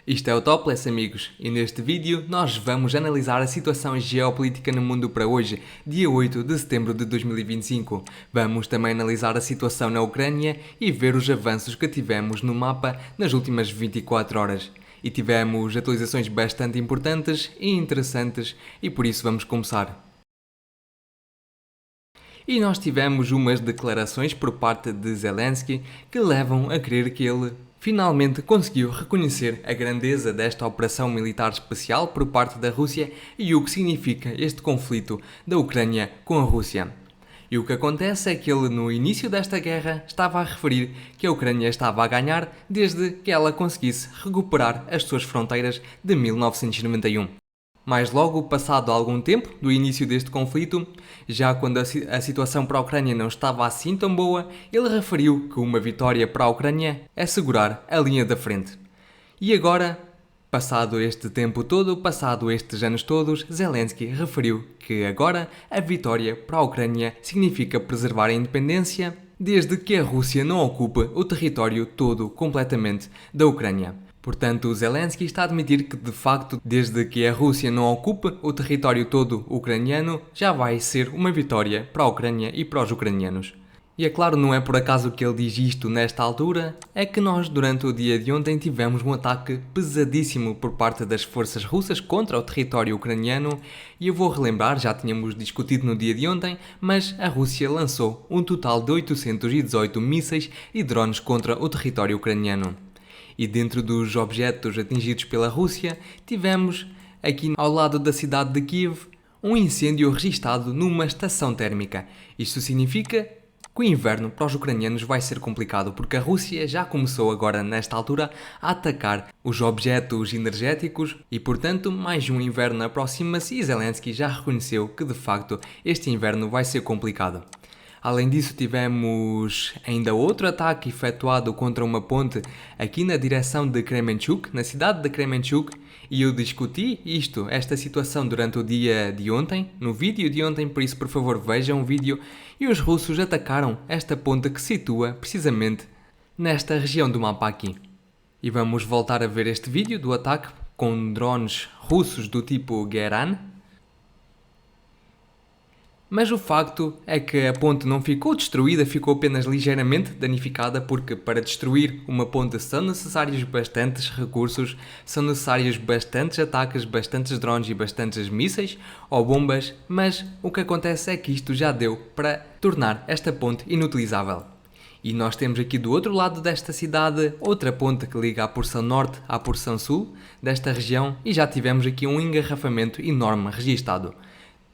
Isto é o Topless, amigos, e neste vídeo nós vamos analisar a situação geopolítica no mundo para hoje, dia 8 de setembro de 2025. Vamos também analisar a situação na Ucrânia e ver os avanços que tivemos no mapa nas últimas 24 horas. E tivemos atualizações bastante importantes e interessantes, e por isso vamos começar. E nós tivemos umas declarações por parte de Zelensky que levam a crer que ele finalmente conseguiu reconhecer a grandeza desta operação militar especial por parte da Rússia e o que significa este conflito da Ucrânia com a Rússia. E o que acontece é que ele, no início desta guerra, estava a referir que a Ucrânia estava a ganhar desde que ela conseguisse recuperar as suas fronteiras de 1991. Mas logo, passado algum tempo do início deste conflito, já quando a situação para a Ucrânia não estava assim tão boa, ele referiu que uma vitória para a Ucrânia é segurar a linha da frente. E agora, passado este tempo todo, passado estes anos todos, Zelensky referiu que agora a vitória para a Ucrânia significa preservar a independência desde que a Rússia não ocupe o território todo completamente da Ucrânia. Portanto, Zelensky está a admitir que, de facto, desde que a Rússia não ocupe o território todo ucraniano, já vai ser uma vitória para a Ucrânia e para os ucranianos. E é claro, não é por acaso que ele diz isto nesta altura, é que nós, durante o dia de ontem, tivemos um ataque pesadíssimo por parte das forças russas contra o território ucraniano, e eu vou relembrar, já tínhamos discutido no dia de ontem, mas a Rússia lançou um total de 818 mísseis e drones contra o território ucraniano. E dentro dos objetos atingidos pela Rússia, tivemos, aqui ao lado da cidade de Kiev, um incêndio registado numa estação térmica. Isto significa que o inverno para os ucranianos vai ser complicado, porque a Rússia já começou agora, nesta altura, a atacar os objetos energéticos e, portanto, mais um inverno aproxima-se e Zelensky já reconheceu que, de facto, este inverno vai ser complicado. Além disso, tivemos ainda outro ataque efetuado contra uma ponte aqui na direção de Kremenchuk, na cidade de Kremenchuk, e eu discuti esta situação durante o dia de ontem, no vídeo de ontem, por isso, por favor, vejam o vídeo, e os russos atacaram esta ponte que se situa precisamente nesta região do mapa aqui. E vamos voltar a ver este vídeo do ataque com drones russos do tipo Geran. Mas o facto é que a ponte não ficou destruída, ficou apenas ligeiramente danificada, porque para destruir uma ponte são necessários bastantes recursos, são necessários bastantes ataques, bastantes drones e bastantes mísseis ou bombas, mas o que acontece é que isto já deu para tornar esta ponte inutilizável. E nós temos aqui do outro lado desta cidade outra ponte que liga a porção norte à porção sul desta região e já tivemos aqui um engarrafamento enorme registado.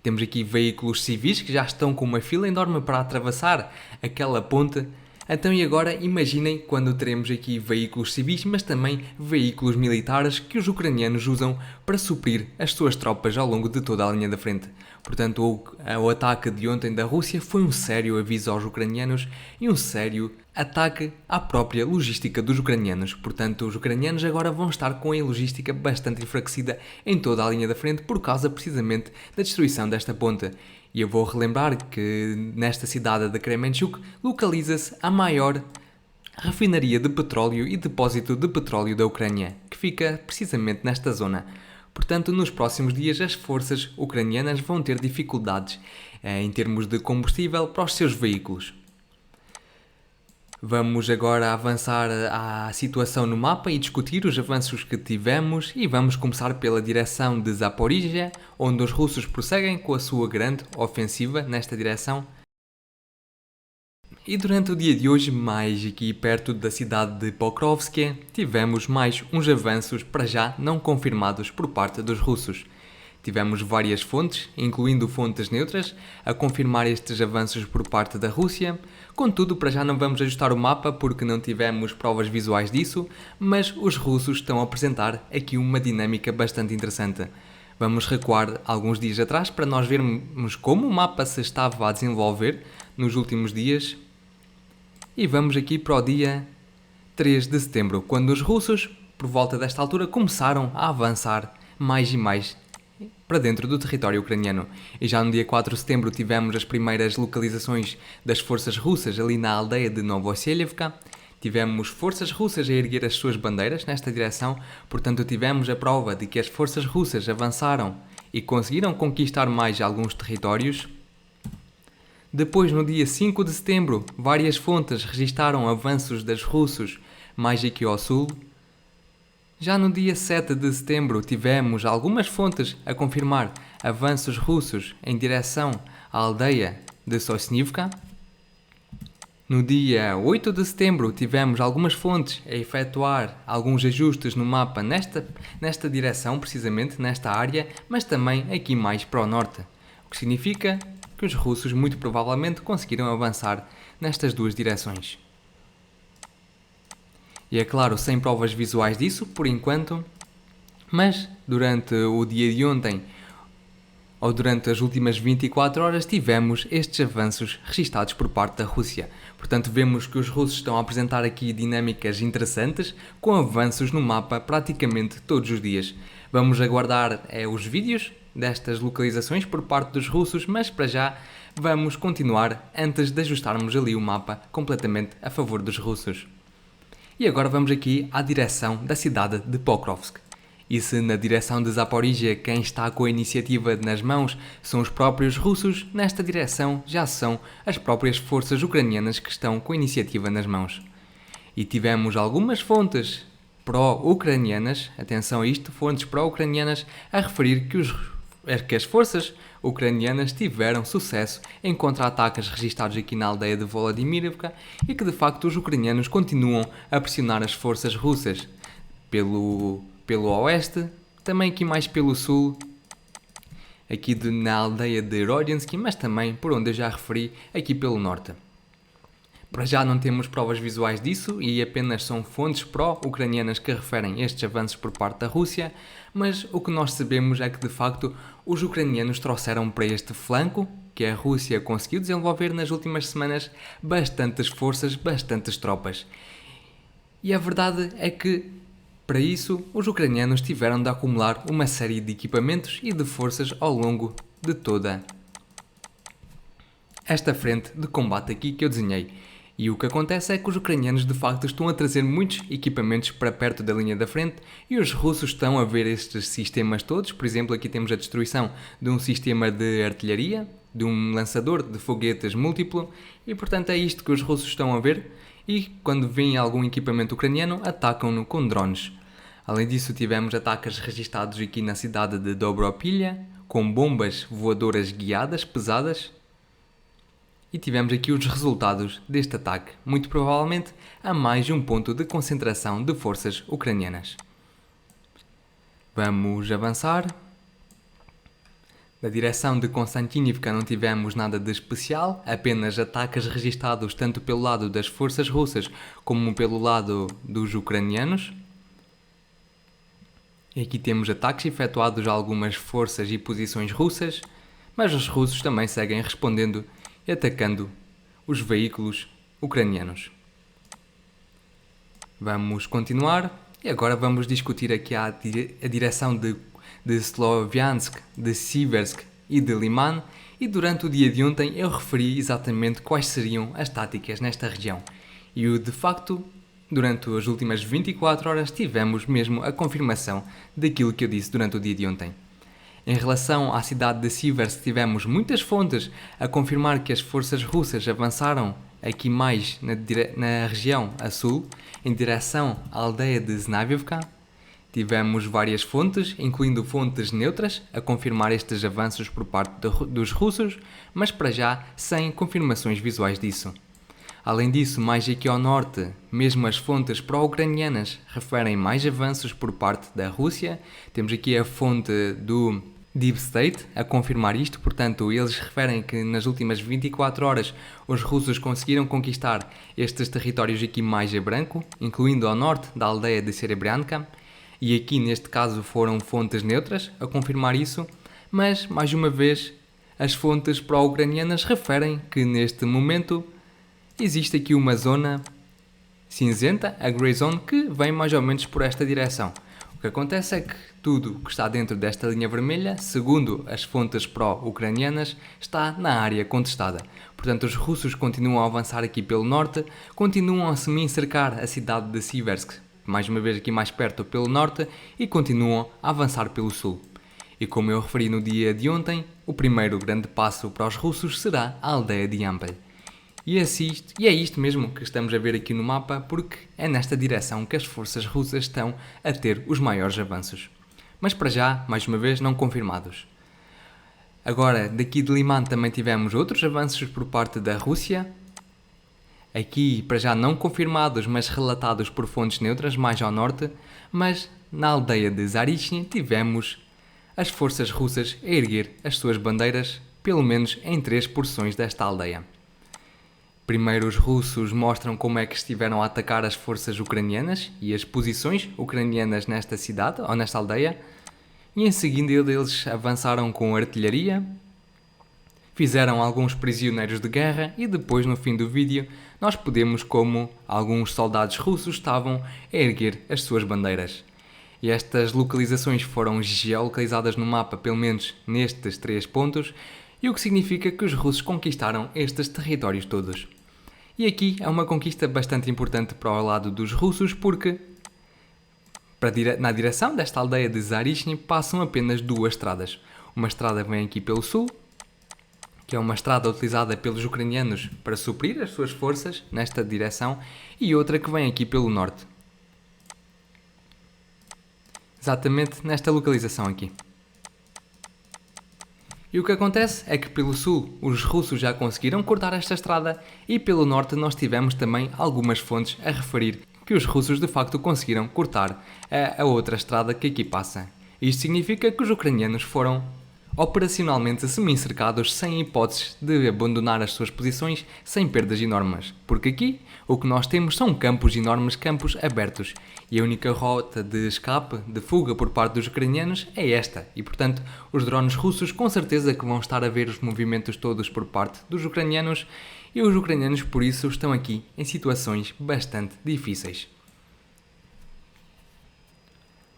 Temos aqui veículos civis que já estão com uma fila enorme para atravessar aquela ponte. Então e agora imaginem quando teremos aqui veículos civis, mas também veículos militares que os ucranianos usam para suprir as suas tropas ao longo de toda a linha da frente. Portanto, o ataque de ontem da Rússia foi um sério aviso aos ucranianos e um sério ataque à própria logística dos ucranianos. Portanto, os ucranianos agora vão estar com a logística bastante enfraquecida em toda a linha da frente por causa precisamente da destruição desta ponte. E eu vou relembrar que nesta cidade de Kremenchuk localiza-se a maior refinaria de petróleo e depósito de petróleo da Ucrânia, que fica precisamente nesta zona. Portanto, nos próximos dias as forças ucranianas vão ter dificuldades em termos de combustível para os seus veículos. Vamos agora avançar à situação no mapa e discutir os avanços que tivemos e vamos começar pela direção de Zaporizhia, onde os russos prosseguem com a sua grande ofensiva nesta direção. E durante o dia de hoje, mais aqui perto da cidade de Pokrovsk, tivemos mais uns avanços para já não confirmados por parte dos russos. Tivemos várias fontes, incluindo fontes neutras, a confirmar estes avanços por parte da Rússia. Contudo, para já não vamos ajustar o mapa porque não tivemos provas visuais disso, mas os russos estão a apresentar aqui uma dinâmica bastante interessante. Vamos recuar alguns dias atrás para nós vermos como o mapa se estava a desenvolver nos últimos dias. E vamos aqui para o dia 3 de setembro, quando os russos, por volta desta altura, começaram a avançar mais e mais para dentro do território ucraniano. E já no dia 4 de setembro tivemos as primeiras localizações das forças russas ali na aldeia de Novoselivka. Tivemos forças russas a erguer as suas bandeiras nesta direção, portanto tivemos a prova de que as forças russas avançaram e conseguiram conquistar mais alguns territórios. Depois, no dia 5 de setembro, várias fontes registaram avanços dos russos mais aqui ao sul. Já no dia 7 de setembro, tivemos algumas fontes a confirmar avanços russos em direção à aldeia de Sosnivka. No dia 8 de setembro, tivemos algumas fontes a efetuar alguns ajustes no mapa nesta direção, precisamente nesta área, mas também aqui mais para o norte, o que significa que os russos muito provavelmente conseguiram avançar nestas duas direções. E é claro, sem provas visuais disso, por enquanto, mas durante o dia de ontem, ou durante as últimas 24 horas, tivemos estes avanços registados por parte da Rússia. Portanto, vemos que os russos estão a apresentar aqui dinâmicas interessantes, com avanços no mapa praticamente todos os dias. Vamos aguardar os vídeos destas localizações por parte dos russos, mas para já vamos continuar antes de ajustarmos ali o mapa completamente a favor dos russos. E agora vamos aqui à direção da cidade de Pokrovsk. E se na direção de Zaporizhia quem está com a iniciativa nas mãos são os próprios russos, nesta direção já são as próprias forças ucranianas que estão com a iniciativa nas mãos. E tivemos algumas fontes pró-ucranianas, atenção a isto, fontes pró-ucranianas a referir que as forças ucranianas tiveram sucesso em contra-ataques registados aqui na aldeia de Volodymyrivka e que de facto os ucranianos continuam a pressionar as forças russas pelo oeste, também aqui mais pelo sul, aqui na aldeia de Rodyansky, mas também, por onde eu já referi, aqui pelo norte. Para já não temos provas visuais disso e apenas são fontes pró-ucranianas que referem estes avanços por parte da Rússia, mas o que nós sabemos é que de facto os ucranianos trouxeram para este flanco, que a Rússia conseguiu desenvolver nas últimas semanas, bastantes forças, bastantes tropas. E a verdade é que para isso, os ucranianos tiveram de acumular uma série de equipamentos e de forças ao longo de toda esta frente de combate aqui que eu desenhei. E o que acontece é que os ucranianos de facto estão a trazer muitos equipamentos para perto da linha da frente e os russos estão a ver estes sistemas todos. Por exemplo, aqui temos a destruição de um sistema de artilharia, de um lançador de foguetes múltiplo e portanto é isto que os russos estão a ver. E quando vêm algum equipamento ucraniano, atacam-no com drones. Além disso, tivemos ataques registados aqui na cidade de Dobropilha, com bombas voadoras guiadas pesadas. E tivemos aqui os resultados deste ataque, muito provavelmente a mais um ponto de concentração de forças ucranianas. Vamos avançar. Na direção de Konstantinivka não tivemos nada de especial, apenas ataques registados tanto pelo lado das forças russas como pelo lado dos ucranianos. E aqui temos ataques efetuados a algumas forças e posições russas, mas os russos também seguem respondendo e atacando os veículos ucranianos. Vamos continuar e agora vamos discutir aqui a direção de Sloviansk, de Siversk e de Liman, e durante o dia de ontem eu referi exatamente quais seriam as táticas nesta região. E de facto, durante as últimas 24 horas tivemos mesmo a confirmação daquilo que eu disse durante o dia de ontem. Em relação à cidade de Siversk, tivemos muitas fontes a confirmar que as forças russas avançaram aqui mais na região a sul, em direção à aldeia de Znavievka. Tivemos várias fontes, incluindo fontes neutras, a confirmar estes avanços por parte dos russos, mas para já sem confirmações visuais disso. Além disso, mais aqui ao norte, mesmo as fontes pró-ucranianas referem mais avanços por parte da Rússia. Temos aqui a fonte do Deep State a confirmar isto, portanto, eles referem que nas últimas 24 horas os russos conseguiram conquistar estes territórios aqui mais a branco, incluindo ao norte da aldeia de Serebryanka. E aqui neste caso foram fontes neutras a confirmar isso, mas mais uma vez as fontes pró-ucranianas referem que neste momento existe aqui uma zona cinzenta, a Grey Zone, que vem mais ou menos por esta direção. O que acontece é que tudo que está dentro desta linha vermelha, segundo as fontes pró-ucranianas, está na área contestada. Portanto, os russos continuam a avançar aqui pelo norte, continuam a semi-cercar a cidade de Siversk, mais uma vez aqui mais perto pelo norte, e continuam a avançar pelo sul. E como eu referi no dia de ontem, o primeiro grande passo para os russos será a aldeia de Yampel. E é isto mesmo que estamos a ver aqui no mapa, porque é nesta direção que as forças russas estão a ter os maiores avanços. Mas para já, mais uma vez, não confirmados. Agora, daqui de Liman também tivemos outros avanços por parte da Rússia. Aqui, para já não confirmados, mas relatados por fontes neutras, mais ao norte. Mas na aldeia de Zarichny tivemos as forças russas a erguer as suas bandeiras, pelo menos em 3 porções desta aldeia. Primeiro os russos mostram como é que estiveram a atacar as forças ucranianas e as posições ucranianas nesta cidade, ou nesta aldeia, e em seguida eles avançaram com artilharia, fizeram alguns prisioneiros de guerra e depois no fim do vídeo nós podemos como alguns soldados russos estavam a erguer as suas bandeiras. E estas localizações foram geolocalizadas no mapa pelo menos nestes 3 pontos, e o que significa que os russos conquistaram estes territórios todos. E aqui é uma conquista bastante importante para o lado dos russos, porque na direção desta aldeia de Zarichny passam apenas 2 estradas. Uma estrada vem aqui pelo sul, que é uma estrada utilizada pelos ucranianos para suprir as suas forças nesta direção, e outra que vem aqui pelo norte. Exatamente nesta localização aqui. E o que acontece é que pelo sul os russos já conseguiram cortar esta estrada e pelo norte nós tivemos também algumas fontes a referir que os russos de facto conseguiram cortar a outra estrada que aqui passa. Isto significa que os ucranianos foram operacionalmente semi-cercados sem hipóteses de abandonar as suas posições sem perdas enormes, porque aqui o que nós temos são campos enormes, campos abertos, e a única rota de escape, de fuga por parte dos ucranianos é esta, e portanto os drones russos com certeza que vão estar a ver os movimentos todos por parte dos ucranianos, e os ucranianos por isso estão aqui em situações bastante difíceis.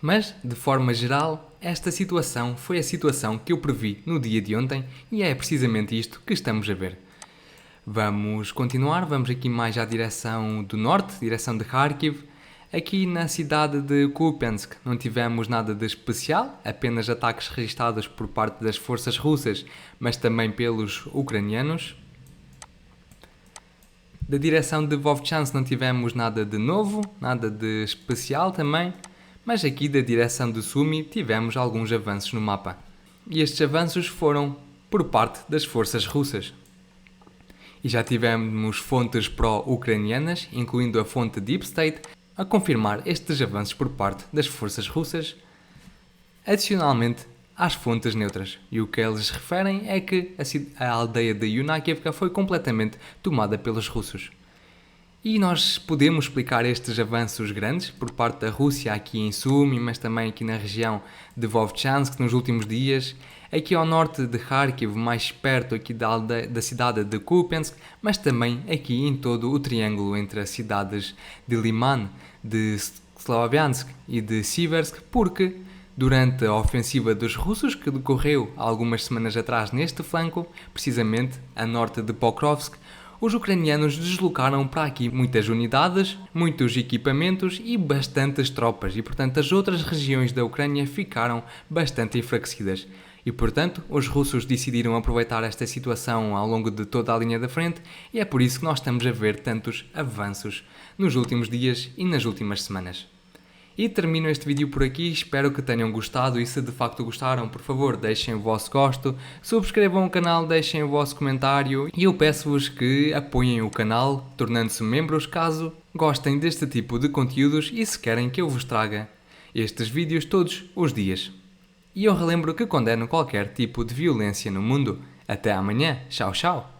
Mas, de forma geral, esta situação foi a situação que eu previ no dia de ontem e é precisamente isto que estamos a ver. Vamos continuar, vamos aqui mais à direção do norte, direção de Kharkiv. Aqui na cidade de Kupiansk não tivemos nada de especial, apenas ataques registados por parte das forças russas, mas também pelos ucranianos. Da direção de Vovchansk não tivemos nada de novo, nada de especial também. Mas aqui da direção de Sumy tivemos alguns avanços no mapa. E estes avanços foram por parte das forças russas. E já tivemos fontes pró-ucranianas, incluindo a fonte Deep State, a confirmar estes avanços por parte das forças russas, adicionalmente às fontes neutras. E o que eles referem é que a aldeia de Yunakivka foi completamente tomada pelos russos. E nós podemos explicar estes avanços grandes por parte da Rússia aqui em Sumy, mas também aqui na região de Vovchansk nos últimos dias, aqui ao norte de Kharkiv, mais perto aqui da cidade de Kupiansk, mas também aqui em todo o triângulo entre as cidades de Liman, de Slavyansk e de Siversk, porque durante a ofensiva dos russos que decorreu algumas semanas atrás neste flanco, precisamente a norte de Pokrovsk, os ucranianos deslocaram para aqui muitas unidades, muitos equipamentos e bastantes tropas, e portanto as outras regiões da Ucrânia ficaram bastante enfraquecidas. E portanto os russos decidiram aproveitar esta situação ao longo de toda a linha da frente, e é por isso que nós estamos a ver tantos avanços nos últimos dias e nas últimas semanas. E termino este vídeo por aqui, espero que tenham gostado e se de facto gostaram, por favor deixem o vosso gosto, subscrevam o canal, deixem o vosso comentário e eu peço-vos que apoiem o canal, tornando-se membros caso gostem deste tipo de conteúdos e se querem que eu vos traga estes vídeos todos os dias. E eu relembro que condeno qualquer tipo de violência no mundo. Até amanhã, tchau tchau!